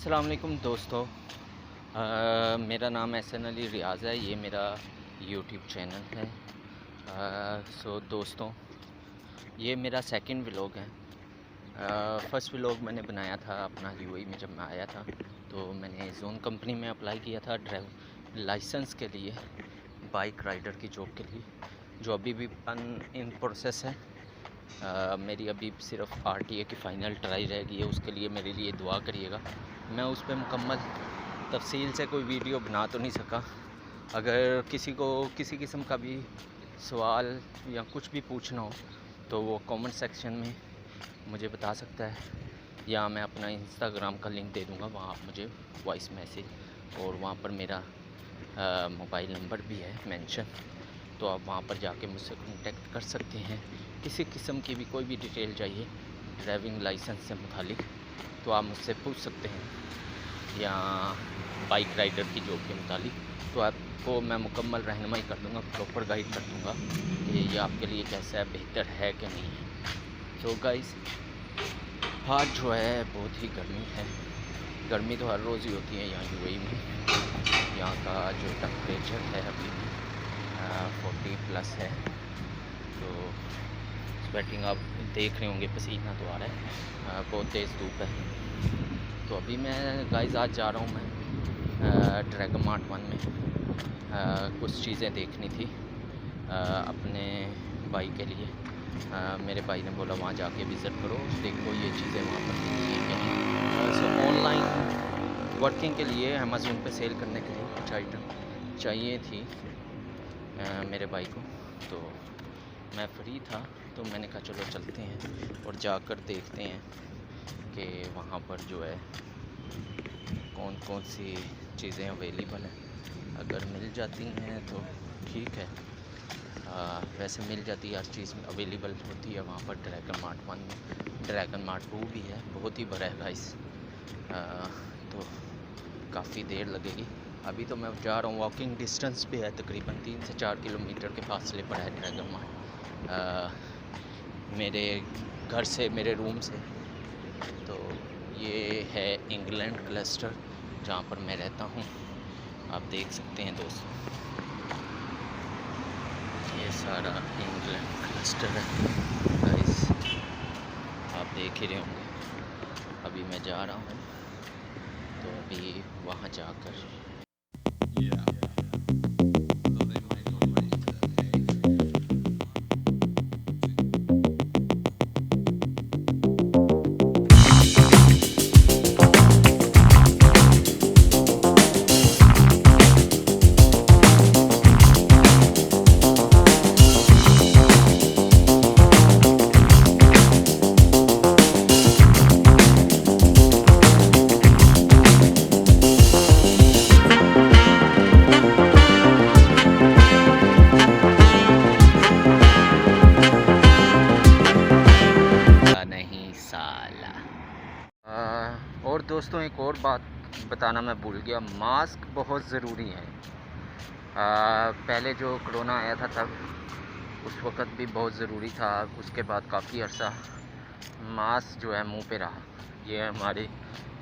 अस्सलाम वालेकुम दोस्तों। मेरा नाम एहसन अली रियाज़ है। ये मेरा यूट्यूब चैनल है। सो दोस्तों, ये मेरा सेकंड व्लॉग है। फर्स्ट व्लॉग मैंने बनाया था अपना यूएई में जब मैं आया था, तो मैंने जोन कंपनी में अप्लाई किया था ड्राइव लाइसेंस के लिए, बाइक राइडर की जॉब के लिए, जो अभी भी इन प्रोसेस है। मेरी अभी सिर्फ आरटीए की फ़ाइनल ट्राई रह गई है, उसके लिए मेरे लिए दुआ करिएगा। मैं उस पर मुकम्मल तफसील से कोई वीडियो बना तो नहीं सका। अगर किसी को किसी किस्म का भी सवाल या कुछ भी पूछना हो तो वो कमेंट सेक्शन में मुझे बता सकता है, या मैं अपना इंस्टाग्राम का लिंक दे दूँगा, वहाँ आप मुझे वॉइस मैसेज, और वहाँ पर मेरा मोबाइल नंबर भी है मेंशन, तो आप वहाँ पर जाके मुझसे कांटेक्ट कर सकते हैं। किसी किस्म की भी कोई भी डिटेल चाहिए ड्राइविंग लाइसेंस से मुतालिक तो आप मुझसे पूछ सकते हैं, या बाइक राइडर की जॉब के मुतालिक, तो आपको मैं मुकम्मल रहनुमाई कर दूँगा, प्रॉपर गाइड कर दूँगा कि ये आपके लिए कैसा है, बेहतर है कि नहीं है। तो गाइस, आज जो है बहुत ही गर्मी है। गर्मी तो हर रोज़ ही होती है यहाँ यूएई में। यहाँ का जो टेम्परेचर है अभी 40+ है, तो स्वेटिंग आप देख रहे होंगे, पसीना तो आ रहा है, बहुत तेज़ धूप है। तो अभी मैं गाइस आज जा रहा हूँ मैं ड्रैगन मार्ट 1 में कुछ चीज़ें देखनी थी अपने भाई के लिए। मेरे भाई ने बोला वहाँ जाके विज़िट करो, देखो ये चीज़ें वहाँ पर मिलती हैं कि नहीं। सो ऑनलाइन वर्किंग के लिए अमेज़न पे सेल करने के लिए कुछ आइटम चाहिए थी मेरे भाई को, तो मैं फ्री था, तो मैंने कहा चलो चलते हैं और जाकर देखते हैं कि वहाँ पर जो है कौन कौन सी चीज़ें अवेलेबल हैं। अगर मिल जाती हैं तो ठीक है, वैसे मिल जाती है, हर चीज़ अवेलेबल होती है वहाँ पर ड्रैगन मार्ट 1 में। ड्रैगन मार्ट 2 भी है, बहुत ही बड़ा है गाइस, तो काफ़ी देर लगेगी। अभी तो मैं जा रहा हूँ, वॉकिंग डिस्टेंस पे है, तकरीबन 3 से 4 किलोमीटर के फासले पर है ड्रैगन मार्ट मेरे घर से, मेरे रूम से। तो ये है इंग्लैंड क्लस्टर जहाँ पर मैं रहता हूँ, आप देख सकते हैं दोस्तों, ये सारा इंग्लैंड क्लस्टर है गाइस, आप देख ही रहे होंगे। अभी मैं जा रहा हूँ, तो अभी वहाँ जाकर और दोस्तों, एक और बात बताना मैं भूल गया, मास्क बहुत ज़रूरी है। पहले जो कोरोना आया था तब उस वक़्त भी बहुत ज़रूरी था, उसके बाद काफ़ी अर्सा मास्क जो है मुंह पे रहा। ये हमारे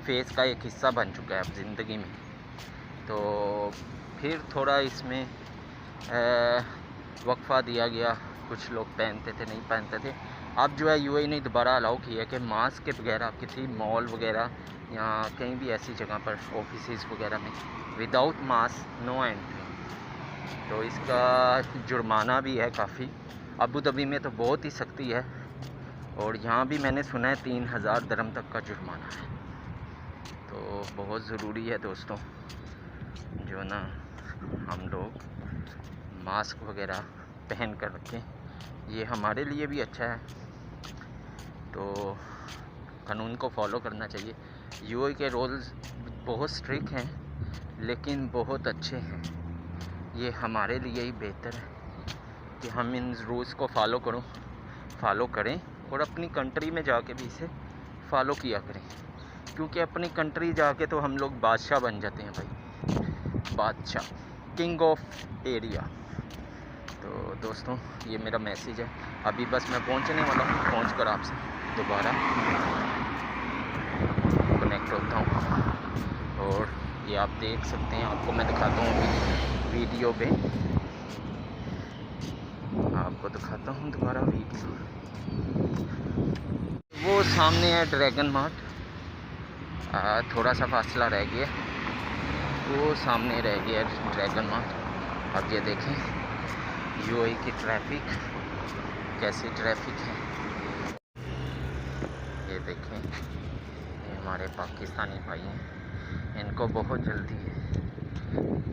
फेस का एक हिस्सा बन चुका है अब ज़िंदगी में। तो फिर थोड़ा इसमें वक्फ़ा दिया गया, कुछ लोग पहनते थे, नहीं पहनते थे। अब जो है यूएई ने दोबारा अलाउ किया कि मास्क के बगैर आप किसी मॉल वगैरह या कहीं भी ऐसी जगह पर, ऑफिस वगैरह में, विदाउट मास्क नो एंट्री। तो इसका जुर्माना भी है काफ़ी। अबू धाबी में तो बहुत ही सख्ती है, और यहाँ भी मैंने सुना है 3000 दिरहम तक का जुर्माना है। तो बहुत ज़रूरी है दोस्तों, जो ना हम लोग मास्क वगैरह पहन कर रखें, ये हमारे लिए भी अच्छा है। तो कानून को फॉलो करना चाहिए। यूएई के रूल्स बहुत स्ट्रिक्ट हैं, लेकिन बहुत अच्छे हैं। ये हमारे लिए ही बेहतर है कि हम इन रूल्स को फॉलो करें, और अपनी कंट्री में जाके भी इसे फॉलो किया करें, क्योंकि अपनी कंट्री जाके तो हम लोग बादशाह बन जाते हैं भाई, बादशाह, किंग ऑफ एरिया। तो दोस्तों, ये मेरा मैसेज है। अभी बस मैं पहुंचने वाला हूँ, पहुंचकर आपसे दोबारा कनेक्ट होता हूँ। ये आप देख सकते हैं, आपको मैं दिखाता हूँ वीडियो पे, आपको दिखाता हूँ दोबारा वीडियो। वो सामने है ड्रैगन मार्ट, थोड़ा सा फासला रह गया, वो सामने रह गया ड्रैगन मार्ट। अब ये देखें यूएई की ट्रैफिक, कैसी ट्रैफिक है ये देखें। ये हमारे पाकिस्तानी भाई हैं, इनको बहुत जल्दी है।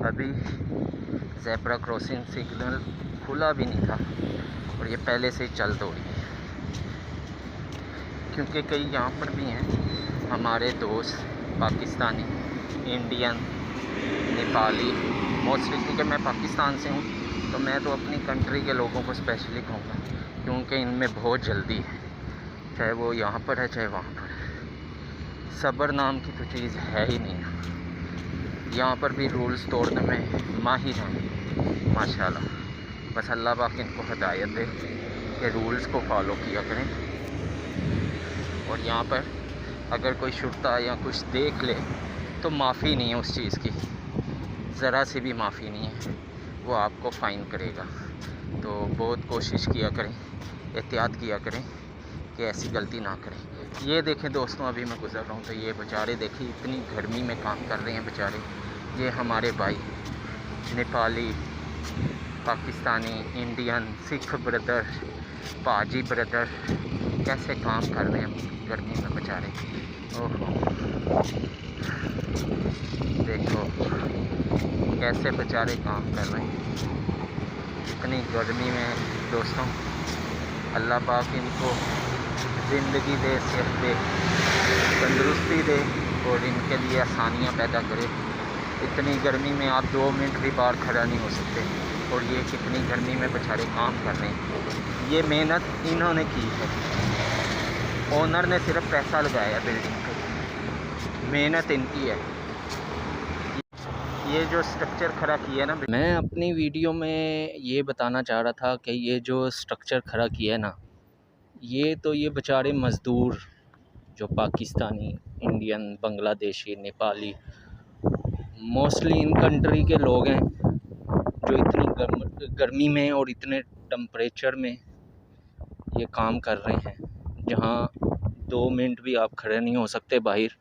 अभी ज़ेब्रा क्रॉसिंग सिग्नल खुला भी नहीं था और ये पहले से ही चल दौड़ी है, क्योंकि कई यहाँ पर भी हैं हमारे दोस्त पाकिस्तानी, इंडियन, नेपाली मोस्टली, क्योंकि मैं पाकिस्तान से हूँ तो मैं तो अपनी कंट्री के लोगों को स्पेशली कहूँगा, क्योंकि इनमें बहुत जल्दी है, चाहे वो यहाँ पर है चाहे वहाँ पर है। सब्र नाम की तो चीज़ है ही नहीं। यहाँ पर भी रूल्स तोड़ने में माहिर हैं माशाल्लाह। बस अल्लाह पाक इनको हिदायत दे कि रूल्स को फॉलो किया करें। और यहाँ पर अगर कोई शुर्ता या कुछ देख ले तो माफ़ी नहीं है उस चीज़ की, ज़रा सी भी माफ़ी नहीं है, वो आपको फ़ाइन करेगा। तो बहुत कोशिश किया करें, एहतियात किया करें कि ऐसी गलती ना करें। ये देखें दोस्तों, अभी मैं गुज़र रहा हूँ तो ये बेचारे देखिए इतनी गर्मी में काम कर रहे हैं बेचारे। ये हमारे भाई नेपाली, पाकिस्तानी, इंडियन, सिख ब्रदर, पाजी ब्रदर कैसे काम कर रहे हैं गर्मी में बेचारे। ओहो देखो कैसे बेचारे काम कर रहे हैं इतनी गर्मी में दोस्तों। अल्लाह पाक इनको ज़िंदगी दे, सेहत दे, तंदुरुस्ती दे और इनके लिए आसानियाँ पैदा करे। इतनी गर्मी में आप 2 मिनट भी बाहर खड़ा नहीं हो सकते और ये कितनी गर्मी में बेचारे काम कर रहे हैं। ये मेहनत इन्होंने की है, ओनर ने सिर्फ पैसा लगाया बिल्डिंग पे, मेहनत इनकी है। ये जो स्ट्रक्चर खड़ा किया ना, मैं अपनी वीडियो में ये बताना चाह रहा था कि ये जो स्ट्रक्चर खड़ा किया है ना, ये तो ये बेचारे मज़दूर जो Pakistani, Indian, Bangladeshi, Nepali mostly in country के लोग हैं जो इतनी गर्मी में और इतने टेम्परेचर में ये काम कर रहे हैं, जहाँ 2 मिनट भी आप खड़े नहीं हो सकते बाहर।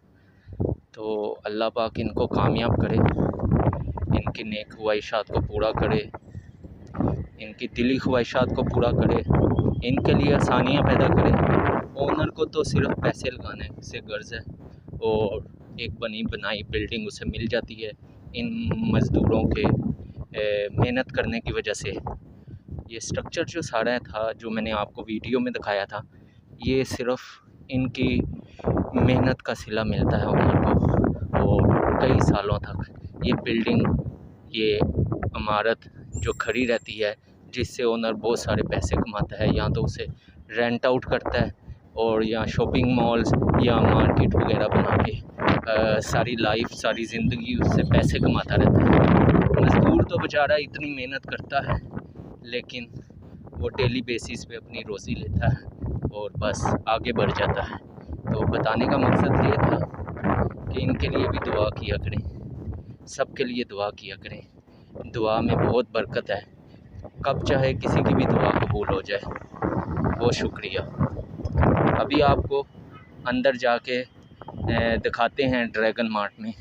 तो अल्लाह पाक इनको कामयाब करे, इनकी नेक ख्वाहिशात को पूरा करे, इनकी दिली ख्वाहिशात को पूरा करे, इनके लिए आसानियाँ पैदा करे। ओनर को तो सिर्फ पैसे लगाने से गर्ज है और एक बनी बनाई बिल्डिंग उसे मिल जाती है इन मज़दूरों के मेहनत करने की वजह से। ये स्ट्रक्चर जो सारा था, जो मैंने आपको वीडियो में दिखाया था, ये सिर्फ इनकी मेहनत का सिला मिलता है ओनर को। और कई सालों तक ये बिल्डिंग, ये इमारत जो खड़ी रहती है, जिससे ओनर बहुत सारे पैसे कमाता है, या तो उसे रेंट आउट करता है और या शॉपिंग मॉल्स या मार्केट वगैरह बना के सारी लाइफ, सारी ज़िंदगी उससे पैसे कमाता रहता है। मज़दूर तो बेचारा इतनी मेहनत करता है लेकिन वो डेली बेसिस पे अपनी रोज़ी लेता है और बस आगे बढ़ जाता है। तो बताने का मकसद ये था कि इनके लिए भी दुआ किया करें, सबके लिए दुआ किया करें। दुआ में बहुत बरकत है, कब चाहे किसी की भी दुआ कबूल हो जाए। बहुत शुक्रिया। अभी आपको अंदर जाके दिखाते हैं ड्रैगन मार्ट में।